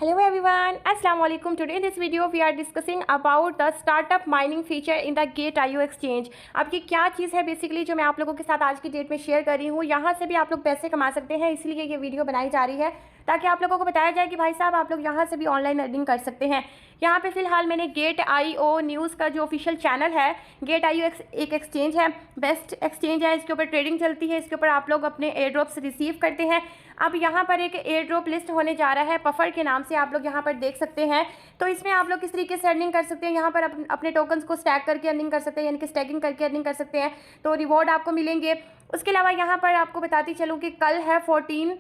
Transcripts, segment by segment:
Hello everyone, Assalamu alaikum. Today in this video we are discussing about the startup mining feature in the Gate.io exchange. अब ये क्या चीज़ है basically जो मैं आप लोगों के साथ आज की डेट में शेयर कर रही हूँ। यहाँ से भी आप लोग पैसे कमा सकते हैं, इसलिए ये वीडियो बनाई जा रही है ताकि आप लोगों को बताया जाए कि भाई साहब आप लोग यहाँ से भी ऑनलाइन अर्निंग कर सकते हैं। यहाँ पे फिलहाल मैंने Gate.io न्यूज़ का जो ऑफिशियल चैनल है, Gate.io एक एक्सचेंज है, बेस्ट एक्सचेंज है, इसके ऊपर ट्रेडिंग चलती है, इसके ऊपर आप लोग अपने एयर ड्रॉप्स रिसीव करते हैं। अब यहाँ पर एक एयर ड्रॉप लिस्ट होने जा रहा है पफर के नाम से, आप लोग यहाँ पर देख सकते हैं। तो इसमें आप लोग किस तरीके से अर्निंग कर सकते हैं, यहाँ पर अपने टोकन्स को स्टैक करके अर्निंग कर सकते हैं, यानी कि स्टैकिंग करके अर्निंग कर सकते हैं, तो रिवॉर्ड आपको मिलेंगे। उसके अलावा यहाँ पर आपको बताती चलूँ कि कल है 14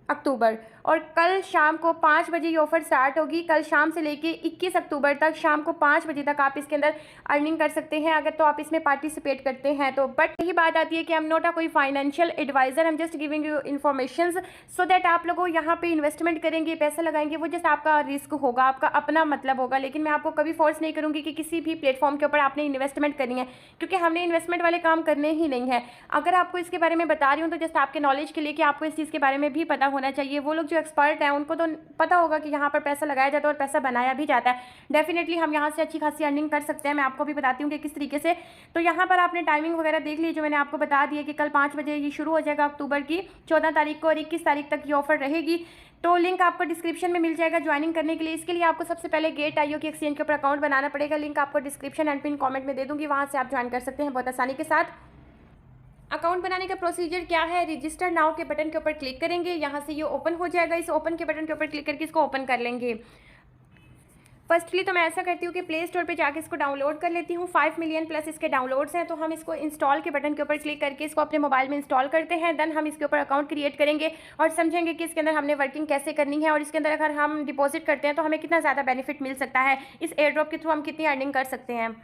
अक्टूबर और कल शाम को 5 बजे ये ऑफ़र स्टार्ट होगी। कल शाम से लेके 21 अक्टूबर तक शाम को 5 बजे तक आप इसके अंदर अर्निंग कर सकते हैं अगर तो आप इसमें पार्टिसिपेट करते हैं तो। बट यही बात आती है कि हम नॉट अ कोई फाइनेंशियल एडवाइज़र, हम just giving you information so that आप लोगों यहाँ पे इन्वेस्टमेंट करेंगे, पैसा लगाएंगे, वो जस्ट आपका रिस्क होगा, आपका अपना मतलब होगा। लेकिन मैं आपको कभी फोर्स नहीं करूँगी कि किसी भी प्लेटफॉर्म के ऊपर आपने इन्वेस्टमेंट करनी है, क्योंकि हमने इन्वेस्टमेंट वाले काम करने ही नहीं है। अगर आपको इसके बारे में बता रही हूँ तो जस्ट आपके नॉलेज के लिए कि आपको इस चीज़ के बारे में भी पता होना चाहिए। वो लोग जो एक्सपर्ट हैं उनको तो पता होगा कि यहाँ पर पैसा लगाया जाता है और पैसा बनाया भी जाता है। डेफिनेटली हम यहाँ से अच्छी खासी अर्निंग कर सकते हैं। मैं आपको भी बताती हूँ कि किस तरीके से। तो यहाँ पर आपने टाइमिंग वगैरह देख ली जो मैंने आपको बता दी है कि कल 5 बजे ये शुरू हो जाएगा अक्टूबर की 14 तारीख को और 21 तारीख तक ये ऑफर रहेगी। तो लिंक आपको डिस्क्रिप्शन में मिल जाएगा ज्वाइनिंग करने के लिए। इसके लिए आपको सबसे पहले Gate.io की एक्सचेंज के ऊपर अकाउंट बनाना पड़ेगा। लिंक आपको डिस्क्रिप्शन एंड पिन कॉमेंट में दे दूँगी, वहाँ से आप ज्वाइन कर सकते हैं बहुत आसानी के साथ। अकाउंट बनाने का प्रोसीजर क्या है, रजिस्टर नाउ के बटन के ऊपर क्लिक करेंगे, यहाँ से ये ओपन हो जाएगा। इस ओपन के बटन के ऊपर क्लिक करके इसको ओपन कर लेंगे। फर्स्टली तो मैं ऐसा करती हूँ कि प्ले स्टोर पे जाके इसको डाउनलोड कर लेती हूँ। 5 मिलियन प्लस इसके डाउनलोड्स हैं, तो हम इसको इंस्टॉल के बटन के ऊपर क्लिक करके इसको अपने मोबाइल में इंस्टॉल करते हैं। देन हम इसके ऊपर अकाउंट क्रिएट करेंगे और समझेंगे कि इसके अंदर हमने वर्किंग कैसे करनी है और इसके अंदर अगर हम डिपॉजिट करते हैं तो हमें कितना ज़्यादा बेनिफिट मिल सकता है, इस एयर ड्रॉप के थ्रू हम कितनी अर्निंग कर सकते हैं।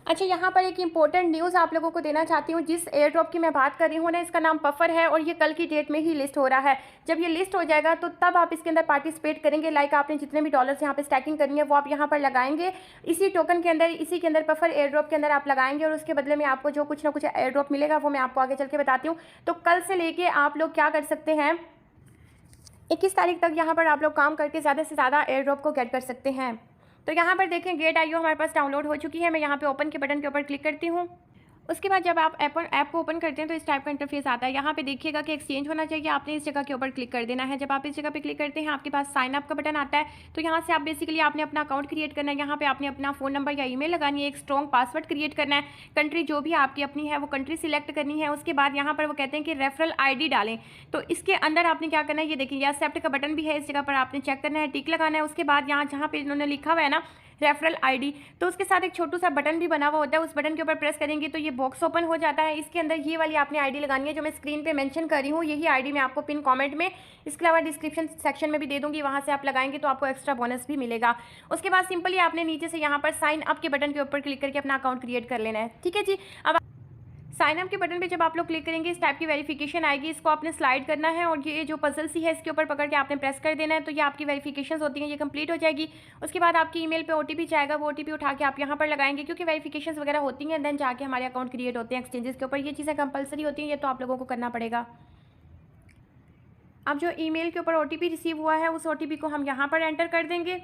अच्छा, यहाँ पर एक इंपॉर्टेंट न्यूज़ आप लोगों को देना चाहती हूँ। जिस एयर ड्रॉप की मैं बात कर रही हूँ ना, इसका नाम पफर है और ये कल की डेट में ही लिस्ट हो रहा है। जब ये लिस्ट हो जाएगा तो तब आप इसके अंदर पार्टिसिपेट करेंगे। लाइक आपने जितने भी डॉलर्स यहाँ पे स्टैकिंग करनी है वो आप यहाँ पर लगाएंगे, इसी टोकन के अंदर, इसी के अंदर पफर एयर ड्रॉप के अंदर आप लगाएंगे और उसके बदले में आपको जो कुछ ना कुछ एयर ड्रॉप मिलेगा वो मैं आपको आगे चल के बताती हूँ। तो कल से लेके आप लोग क्या कर सकते हैं, 21 तारीख तक यहाँ पर आप लोग काम करके ज़्यादा से ज़्यादा एयर ड्रॉप को गेट कर सकते हैं। तो यहाँ पर देखें Gate.io हमारे पास डाउनलोड हो चुकी है। मैं यहाँ पे ओपन के बटन के ऊपर क्लिक करती हूँ। उसके बाद जब आप ऐप को ओपन करते हैं तो इस टाइप का इंटरफेस आता है। यहाँ पे देखिएगा कि एक्सचेंज होना चाहिए, आपने इस जगह के ऊपर क्लिक कर देना है। जब आप इस जगह पे क्लिक करते हैं आपके पास साइन अप का बटन आता है। तो यहाँ से आप बेसिकली आपने अपना अकाउंट क्रिएट करना है। यहाँ पे आपने अपना फ़ोन नंबर या ईमेल लगानी है, एक स्ट्रॉन्ग पासवर्ड क्रिएट करना है, कंट्री जो भी आपकी अपनी है वो कंट्री सिलेक्ट करनी है। उसके बाद यहाँ पर वो कहते हैं कि रेफरल ID डालें, तो इसके अंदर आपने क्या करना है, ये देखिए एक्सेप्ट का बटन भी है, इस जगह पर आपने चेक करना है, टिक लगाना है। उसके बाद यहाँ जहाँ पे इन्होंने लिखा हुआ है ना रेफरल ID, तो उसके साथ एक छोटू सा बटन भी बना हुआ होता है, उस बटन के ऊपर प्रेस करेंगे तो ये बॉक्स ओपन हो जाता है। इसके अंदर ये वाली आपने ID लगानी है जो मैं स्क्रीन पे मेंशन कर रही हूँ। यही ID मैं आपको पिन कमेंट में, इसके अलावा डिस्क्रिप्शन सेक्शन में भी दे दूँगी, वहाँ से आप लगाएंगे तो आपको एक्स्ट्रा बोनस भी मिलेगा। उसके बाद सिंपली आपने नीचे से यहाँ पर साइन अप के बटन के ऊपर क्लिक करके अपना अकाउंट क्रिएट कर लेना है। ठीक है जी। अब साइन अप के बटन पे जब आप लोग क्लिक करेंगे इस टाइप की वेरिफिकेशन आएगी, इसको आपने स्लाइड करना है और ये जो पजल सी है इसके ऊपर पकड़ के आपने प्रेस कर देना है। तो ये आपकी वेरिफिकेशंस होती हैं, ये कंप्लीट हो जाएगी। उसके बाद आपकी ईमेल पे OTP जाएगा, वो OTP उठा के आप यहाँ पर लगाएंगे, क्योंकि वेरिफिकेशंस वगैरह होती हैं, देन जाके हमारे अकाउंट क्रिएट होते हैं एक्सचेंजेस के ऊपर। ये चीज़ें कंपलसरी होती हैं, ये तो आप लोगों को करना पड़ेगा। अब जो ईमेल के ऊपर OTP रिसीव हुआ है उस OTP को हम यहाँ पर एंटर कर देंगे।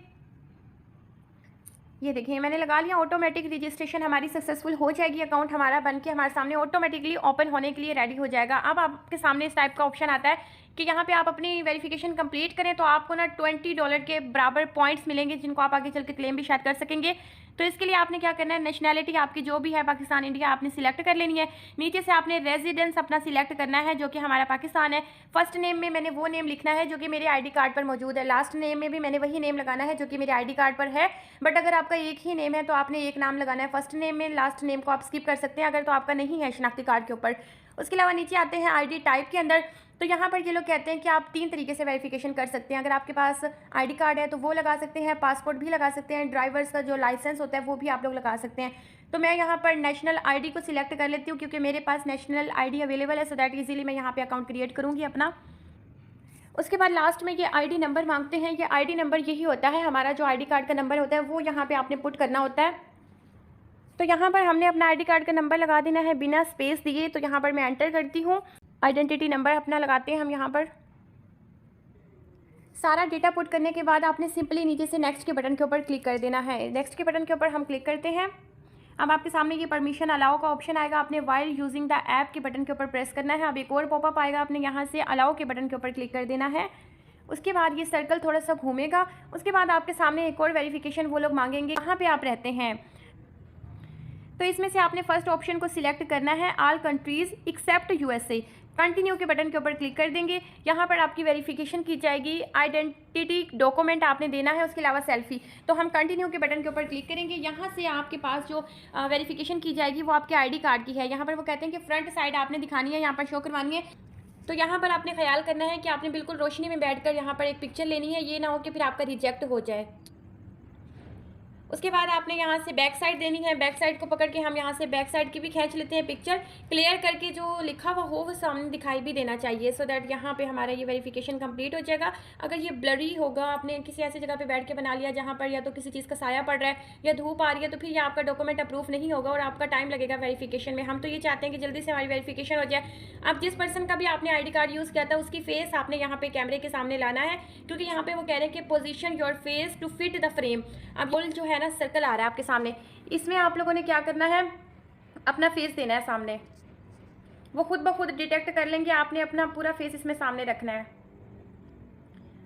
ये देखिए मैंने लगा लिया। ऑटोमेटिक रजिस्ट्रेशन हमारी सक्सेसफुल हो जाएगी, अकाउंट हमारा बन के हमारे सामने ऑटोमेटिकली ओपन होने के लिए रेडी हो जाएगा। अब आपके सामने इस टाइप का ऑप्शन आता है कि यहाँ पे आप अपनी वेरिफिकेशन कंप्लीट करें तो आपको ना $20 के बराबर पॉइंट्स मिलेंगे, जिनको आप आगे चल के क्लेम भी शायद कर सकेंगे। तो इसके लिए आपने क्या करना है, नेशनैलिटी आपकी जो भी है पाकिस्तान इंडिया आपने सिलेक्ट कर लेनी है। नीचे से आपने रेजिडेंस अपना सिलेक्ट करना है जो कि हमारा पाकिस्तान है। फर्स्ट नेम में मैंने वो नेम लिखना है जो कि मेरे ID कार्ड पर मौजूद है। लास्ट नेम में भी मैंने वही नेम लगाना है जो कि मेरे ID कार्ड पर है। बट अगर आपका एक ही नेम है तो आपने एक नाम लगाना है फर्स्ट नेम में, लास्ट नेम को आप स्किप कर सकते हैं अगर तो आपका नहीं है शनाख्ती कार्ड के ऊपर। उसके अलावा नीचे आते हैं ID टाइप के अंदर। तो यहाँ पर ये लोग कहते हैं कि आप 3 तरीके से वेरिफिकेशन कर सकते हैं। अगर आपके पास ID कार्ड है तो वो लगा सकते हैं, पासपोर्ट भी लगा सकते हैं, ड्राइवर्स का जो लाइसेंस होता है वो भी आप लोग लगा सकते हैं। तो मैं यहाँ पर नेशनल ID को सिलेक्ट कर लेती हूँ क्योंकि मेरे पास नेशनल ID अवेलेबल है, सो दैट इजीली मैं यहाँ पे अकाउंट क्रिएट करूँगी अपना। उसके बाद लास्ट में ये ID नंबर मांगते हैं। ये ID नंबर यही होता है हमारा जो ID कार्ड का नंबर होता है, वो यहाँ पे आपने पुट करना होता है। तो यहाँ पर हमने अपना ID कार्ड का नंबर लगा देना है बिना स्पेस दिए। तो यहाँ पर मैं एंटर करती हूँ, आइडेंटिटी नंबर अपना लगाते हैं हम यहाँ पर। सारा डेटा पुट करने के बाद आपने सिंपली नीचे से नेक्स्ट के बटन के ऊपर क्लिक कर देना है। नेक्स्ट के बटन के ऊपर हम क्लिक करते हैं। अब आपके सामने ये परमिशन अलाउ का ऑप्शन आएगा, आपने वाइल यूजिंग द ऐप के बटन के ऊपर प्रेस करना है। अब एक और पॉपअप आएगा, आपने यहाँ से अलाउ के बटन के ऊपर क्लिक कर देना है। उसके बाद ये सर्कल थोड़ा सा घूमेगा। उसके बाद आपके सामने एक और वेरिफिकेशन वो लोग मांगेंगे कहाँ पे आप रहते हैं। तो इसमें से आपने फर्स्ट ऑप्शन को सिलेक्ट करना है, all countries except USA. Continue के बटन के ऊपर क्लिक कर देंगे। यहाँ पर आपकी वेरिफिकेशन की जाएगी, आइडेंटिटी डॉक्यूमेंट आपने देना है, उसके अलावा सेल्फी। तो हम कंटिन्यू के बटन के ऊपर क्लिक करेंगे। यहाँ से आपके पास जो वेरिफिकेशन की जाएगी वो आपके आईडी कार्ड की है। यहाँ पर वो कहते हैं कि फ्रंट साइड आपने दिखानी है, यहाँ पर शो करवानी है। तो यहाँ पर आपने ख्याल करना है कि आपने बिल्कुल रोशनी में बैठकर यहाँ पर एक पिक्चर लेनी है, ये ना हो कि फिर आपका रिजेक्ट हो जाए। उसके बाद आपने यहाँ से बैक साइड देनी है। बैक साइड को पकड़ के हम यहाँ से बैक साइड की भी खींच लेते हैं पिक्चर। क्लियर करके जो लिखा हुआ हो वो सामने दिखाई भी देना चाहिए, सो दैट यहाँ पे हमारा ये वेरिफिकेशन कंप्लीट हो जाएगा। अगर ये ब्लरी होगा, आपने किसी ऐसी जगह पे बैठ के बना लिया जहाँ पर या तो किसी चीज़ का साया पड़ रहा है या धूप आ रही है, तो फिर ये आपका डॉक्यूमेंट अप्रूव नहीं होगा और आपका टाइम लगेगा वेरिफिकेशन में। हम तो ये चाहते हैं कि जल्दी से हमारी वेरिफिकेशन हो जाए। अब जिस पर्सन का भी आपने आई डी कार्ड यूज़ किया था उसकी फेस आपने यहाँ पे कैमरे के सामने लाना है, क्योंकि यहाँ पे वो कह रहे हैं कि position your face to fit the frame. अब गोल जो है ना सर्कल आ रहा है आपके सामने, इसमें आप लोगों ने क्या करना है, अपना फेस देना है सामने। वो खुद ब खुद डिटेक्ट कर लेंगे, आपने अपना पूरा फेस इसमें सामने रखना है।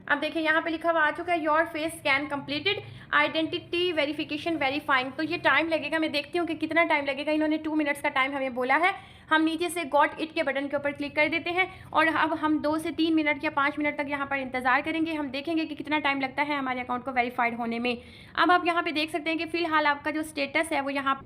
अब देखिए यहाँ पे लिखा हुआ आ चुका है, your face scan completed, identity verification verifying. तो ये टाइम लगेगा, मैं देखती हूँ कि कितना टाइम लगेगा। इन्होंने 2 मिनट्स का टाइम हमें बोला है। हम नीचे से गॉट इट के बटन के ऊपर क्लिक कर देते हैं और अब हम 2 से 3 मिनट या 5 मिनट तक यहाँ पर इंतजार करेंगे। हम देखेंगे कि कितना टाइम लगता है हमारे अकाउंट को वेरीफाइड होने में। अब आप यहाँ पे देख सकते हैं कि फिलहाल आपका जो स्टेटस है वो यहाँ,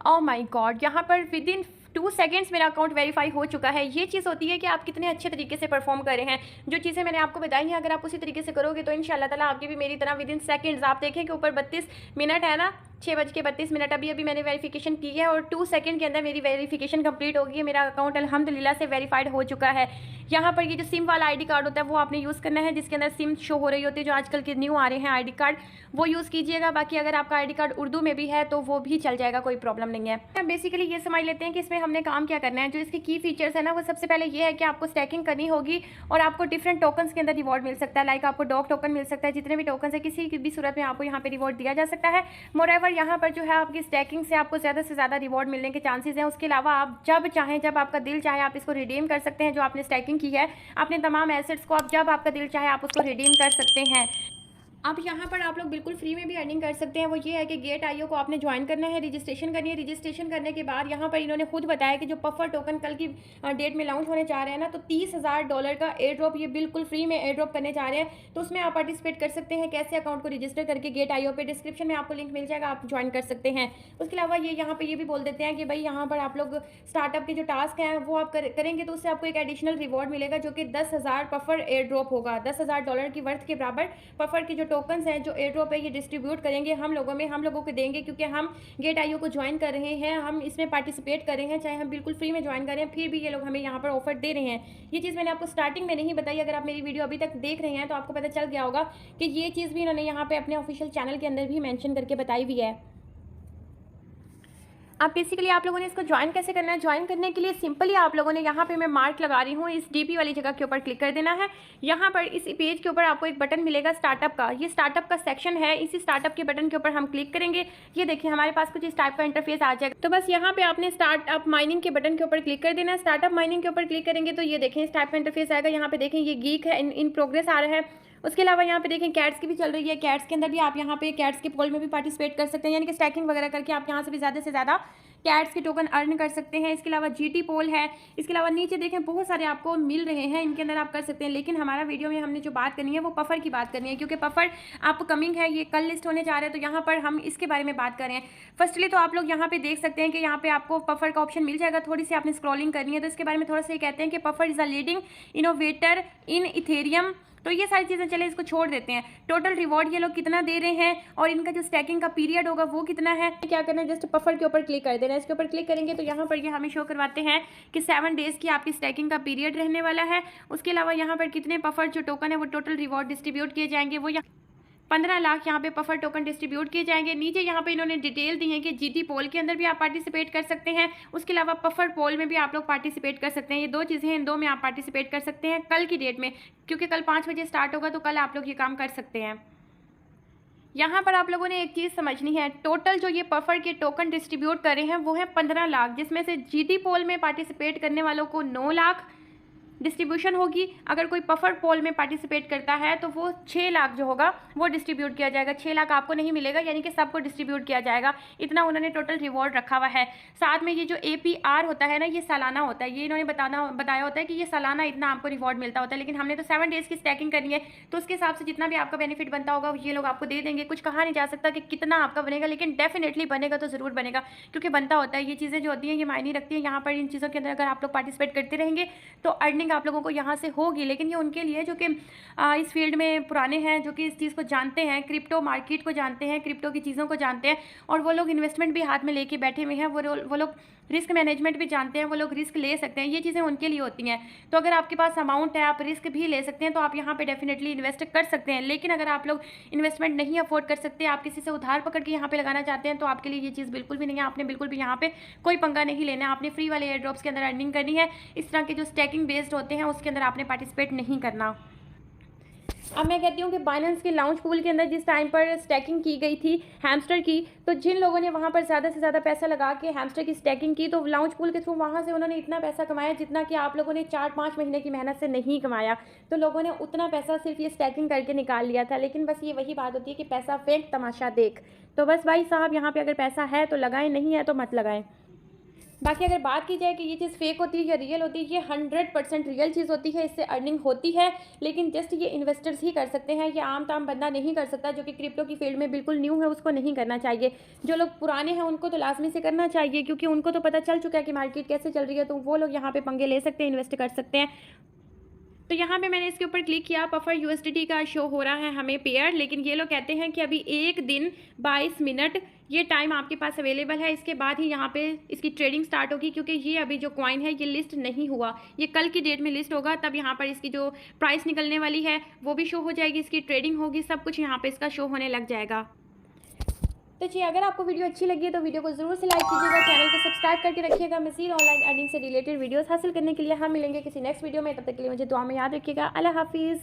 ओह माय गॉड, यहाँ पर विद इन 2 सेकेंड्स मेरा अकाउंट वेरीफाई हो चुका है। ये चीज़ होती है कि आप कितने अच्छे तरीके से परफॉर्म कर रहे हैं। जो चीज़ें मैंने आपको बताई हैं अगर आप उसी तरीके से करोगे तो इंशाल्लाह ताला आपकी भी मेरी तरह विद इन सेकेंड्स, आप देखें कि ऊपर 32 मिनट है ना, 6:32 अभी मैंने वेरिफिकेशन की है और 2 सेकंड के अंदर मेरी वेरिफिकेशन कंप्लीट हो गई है। मेरा अकाउंट अल्हम्दुलिल्लाह से वेरीफाइड हो चुका है। यहाँ पर ये जो सिम वाला आईडी कार्ड होता है वो आपने यूज़ करना है, जिसके अंदर सिम शो हो रही होती है, जो आजकल के न्यू आ रहे हैं आईडी कार्ड, वो यूज़ कीजिएगा। बाकी अगर आपका आईडी कार्ड उर्दू में भी है तो वो भी चल जाएगा, कोई प्रॉब्लम नहीं है। बेसिकली ये समझ लेते हैं कि इसमें हमने काम क्या करना है। जो इसके की फीचर्स है ना, वो सबसे पहले ये है कि आपको स्टैकिंग करनी होगी और आपको डिफरेंट टोकन्स के अंदर रिवॉर्ड मिल सकता है। लाइक आपको डॉग टोकन मिल सकता है, जितने भी टोकन है किसी भी सूरत में आपको यहाँ पे रिवॉर्ड दिया जा सकता है। मोरेवर यहाँ पर जो है आपकी स्टैकिंग से आपको ज़्यादा से ज़्यादा रिवॉर्ड मिलने के चांसेस हैं। उसके अलावा आप जब चाहें, जब आपका दिल चाहे, आप इसको रिडीम कर सकते हैं। जो आपने स्टैकिंग की है अपने तमाम एसेट्स को, आप जब आपका दिल चाहे आप उसको रिडीम कर सकते हैं। अब यहाँ पर आप लोग बिल्कुल फ्री में भी अर्निंग कर सकते हैं। वो ये है कि गेट.io को आपने ज्वाइन करना है, रजिस्ट्रेशन करनी है। रजिस्ट्रेशन करने के बाद यहाँ पर इन्होंने खुद बताया कि जो पफर टोकन कल की डेट में लॉन्च होने जा रहे हैं ना, तो $30,000 का एयर ड्रॉप ये बिल्कुल फ्री में एयर ड्रॉप करने जा रहे हैं। तो उसमें आप पार्टिसिपेट कर सकते हैं। कैसे अकाउंट को रजिस्टर करके गेट.io पे डिस्क्रिप्शन में आपको लिंक मिल जाएगा, आप ज्वाइन कर सकते हैं। उसके अलावा ये यहाँ पर ये भी बोल देते हैं कि भाई यहाँ पर आप लोग स्टार्टअप के जो टास्क हैं वो आप करेंगे तो उससे आपको एक एडिशनल रिवॉर्ड मिलेगा, जो कि 10,000 पफर एयर ड्रॉप होगा। $10,000 की वर्थ के बराबर पफर के जो टोकन्स हैं, जो एयर ड्रॉप है, ये डिस्ट्रीब्यूट करेंगे हम लोगों को देंगे, क्योंकि हम गेट.io को ज्वाइन कर रहे हैं, हम इसमें पार्टिसिपेट कर रहे हैं, चाहे हम बिल्कुल फ्री में ज्वाइन कर रहे हैं, फिर भी ये लोग हमें यहाँ पर ऑफर दे रहे हैं। ये चीज़ मैंने आपको स्टार्टिंग में नहीं बताई। अगर आप मेरी वीडियो अभी तक देख रहे हैं तो आपको पता चल गया होगा कि ये चीज़ भी इन्होंने यहाँ पे अपने ऑफिशियल चैनल के अंदर भी मेंशन करके बताई हुई है। अब बेसिकली आप लोगों ने इसको ज्वाइन कैसे करना है। ज्वाइन करने के लिए सिंपली आप लोगों ने यहाँ पे मैं मार्क लगा रही हूँ, इस डीपी वाली जगह के ऊपर क्लिक कर देना है। यहाँ पर इस पेज के ऊपर आपको एक बटन मिलेगा स्टार्टअप का, ये स्टार्टअप का सेक्शन है। इसी स्टार्टअप के बटन के ऊपर हम क्लिक करेंगे। ये देखिए हमारे पास कुछ इस टाइप का इंटरफेस आ जाएगा। तो बस यहाँ पे आपने स्टार्टअप माइनिंग के बटन के ऊपर क्लिक कर देना है। स्टार्टअप माइनिंग के ऊपर क्लिक करेंगे तो ये देखें इस टाइप का इंटरफेस आएगा। यहाँ पे देखें ये गीक है, इन प्रोग्रेस आ रहा है। उसके अलावा यहाँ पे देखें कैट्स की भी चल रही है। कैट्स के अंदर भी आप यहाँ पे कैट्स के पोल में भी पार्टिसिपेट कर सकते हैं, यानी कि स्टैकिंग वगैरह करके आप यहाँ से भी ज़्यादा से ज़्यादा कैट्स के टोकन अर्न कर सकते हैं। इसके अलावा जीटी पोल है। इसके अलावा नीचे देखें बहुत सारे आपको मिल रहे हैं, इनके अंदर आप कर सकते हैं। लेकिन हमारा वीडियो में हमने जो बात करनी है वो पफर की बात करनी है, क्योंकि पफर आप कमिंग है, ये कल लिस्ट होने जा रहा है। तो यहाँ पर हम इसके बारे में बात कर रहे हैं। फर्स्टली तो आप लोग यहाँ पे देख सकते हैं कि यहाँ पे आपको पफर का ऑप्शन मिल जाएगा। थोड़ी सी आपने स्क्रॉलिंग करनी है तो इसके बारे में थोड़ा सा ये कहते हैं कि puffer is a leading innovator in Ethereum. तो ये सारी चीज़ें चले इसको छोड़ देते हैं। टोटल रिवॉर्ड ये लोग कितना दे रहे हैं और इनका जो स्टैकिंग का पीरियड होगा वो कितना है। क्या करना है, जस्ट पफर के ऊपर क्लिक कर देना है। इसके ऊपर क्लिक करेंगे तो यहाँ पर ये हमें शो करवाते हैं कि 7 डेज़ की आपकी स्टैकिंग का पीरियड रहने वाला है। उसके अलावा यहाँ पर कितने पफर जो टोकन है वो टोटल रिवॉर्ड डिस्ट्रीब्यूट किए जाएंगे वो 15 लाख यहाँ पे पफर टोकन डिस्ट्रीब्यूट किए जाएंगे। नीचे यहाँ पे इन्होंने डिटेल दी है कि जीटी पोल के अंदर भी आप पार्टिसिपेट कर सकते हैं, उसके अलावा पफर पोल में भी आप लोग पार्टिसिपेट कर सकते हैं। ये 2 चीज़ें हैं, इन 2 में आप पार्टिसिपेट कर सकते हैं कल की डेट में, क्योंकि कल 5 बजे स्टार्ट होगा, तो कल आप लोग ये काम कर सकते हैं। यहाँ पर आप लोगों ने एक चीज़ समझनी है, टोटल जो ये पफर के टोकन डिस्ट्रीब्यूट कर रहे हैं वो है 15 लाख, जिसमें से जीटी पोल में पार्टिसिपेट करने वालों को 9 लाख डिस्ट्रीब्यूशन होगी। अगर कोई पफर पोल में पार्टिसिपेट करता है तो वो 6 लाख जो होगा वो डिस्ट्रीब्यूट किया जाएगा। 6 लाख आपको नहीं मिलेगा, यानी कि सबको डिस्ट्रीब्यूट किया जाएगा। इतना उन्होंने टोटल रिवॉर्ड रखा हुआ है। साथ में ये जो APR होता है ना, ये सालाना होता है। ये इन्होंने बताया होता है कि ये सालाना इतना आपको रिवॉर्ड मिलता होता है, लेकिन हमने तो 7 डेज़ की स्टैकिंग करनी है, तो उसके हिसाब से जितना भी आपका बेनिफिट बनता होगा ये लोग आपको दे देंगे। कुछ कहा नहीं जा सकता कि कितना आपका बनेगा, लेकिन डेफिनेटली बनेगा तो ज़रूर बनेगा, क्योंकि बनता होता है। ये चीज़ें जो होती हैं ये मायने रखती है। यहाँ पर इन चीज़ों के अंदर अगर आप लोग पार्टिसिपेट करते रहेंगे तो अर्निंग आप लोगों को यहाँ से होगी। लेकिन ये उनके लिए जो कि इस फील्ड में पुराने हैं, जो कि इस चीज़ को जानते हैं, क्रिप्टो मार्केट को जानते हैं, क्रिप्टो की चीज़ों को जानते हैं, और वो लोग इन्वेस्टमेंट भी हाथ में लेके बैठे हुए हैं। वो लोग रिस्क मैनेजमेंट भी जानते हैं, वो लोग रिस्क ले सकते हैं। ये चीज़ें उनके लिए होती हैं। तो अगर आपके पास अमाउंट है, आप रिस्क भी ले सकते हैं, तो आप यहाँ पे डेफिनेटली इन्वेस्ट कर सकते हैं। लेकिन अगर आप लोग इन्वेस्टमेंट नहीं अफोर्ड कर सकते, आप किसी से उधार पकड़ के यहाँ पे लगाना चाहते हैं, तो आपके लिए ये चीज़ बिल्कुल भी नहीं है। आपने बिल्कुल भी यहाँ पे कोई पंगा नहीं लेना है। आपने फ्री वाले एयर ड्रॉप्स के अंदर अर्निंग करनी है। इस तरह के जो स्टैकिंग बेस्ड होते हैं उसके अंदर आपने पार्टिसिपेट नहीं करना। अब मैं कहती हूँ कि बाइनेंस के लाउंज पूल के अंदर जिस टाइम पर स्टैकिंग की गई थी हैमस्टर की, तो जिन लोगों ने वहाँ पर ज़्यादा से ज़्यादा पैसा लगा के हैमस्टर की स्टैकिंग की, तो लाउंज पूल के थ्रू वहाँ से उन्होंने इतना पैसा कमाया जितना कि आप लोगों ने 4-5 महीने की मेहनत से नहीं कमाया। तो लोगों ने उतना पैसा सिर्फ ये स्टैकिंग करके निकाल लिया था। लेकिन बस ये वही बात होती है कि पैसा फेंक तमाशा देख। तो बस भाई साहब, यहाँ पर अगर पैसा है तो लगाएं, नहीं है तो मत लगाएं। बाकी अगर बात की जाए कि ये चीज़ फेक होती है या रियल होती है, ये 100% रियल चीज़ होती है। इससे अर्निंग होती है, लेकिन जस्ट ये इन्वेस्टर्स ही कर सकते हैं। ये आम ताम बंदा नहीं कर सकता, जो कि क्रिप्टो की फील्ड में बिल्कुल न्यू है, उसको नहीं करना चाहिए। जो लोग पुराने हैं उनको तो लाजमी से करना चाहिए, क्योंकि उनको तो पता चल चुका है कि मार्केट कैसे चल रही है, तो वो लोग यहाँ पे पंगे ले सकते हैं, इन्वेस्ट कर सकते हैं। तो यहाँ पे मैंने इसके ऊपर क्लिक किया, पफर USDT का शो हो रहा है हमें पेयर, लेकिन ये लोग कहते हैं कि अभी 1 दिन 22 मिनट ये टाइम आपके पास अवेलेबल है। इसके बाद ही यहाँ पे इसकी ट्रेडिंग स्टार्ट होगी, क्योंकि ये अभी जो कॉइन है ये लिस्ट नहीं हुआ। ये कल की डेट में लिस्ट होगा, तब यहाँ पर इसकी जो प्राइस निकलने वाली है वो भी शो हो जाएगी, इसकी ट्रेडिंग होगी, सब कुछ यहाँ पर इसका शो होने लग जाएगा। तो जी, अगर आपको वीडियो अच्छी लगी है तो वीडियो को ज़रूर से लाइक कीजिएगा, चैनल को सब्सक्राइब करके रखिएगा। मज़ीद ऑनलाइन अर्निंग से रिलेटेड वीडियोस हासिल करने के लिए हम मिलेंगे किसी नेक्स्ट वीडियो में। तब तक के लिए मुझे दुआ में याद रखिएगा। अल्लाह हाफिज़।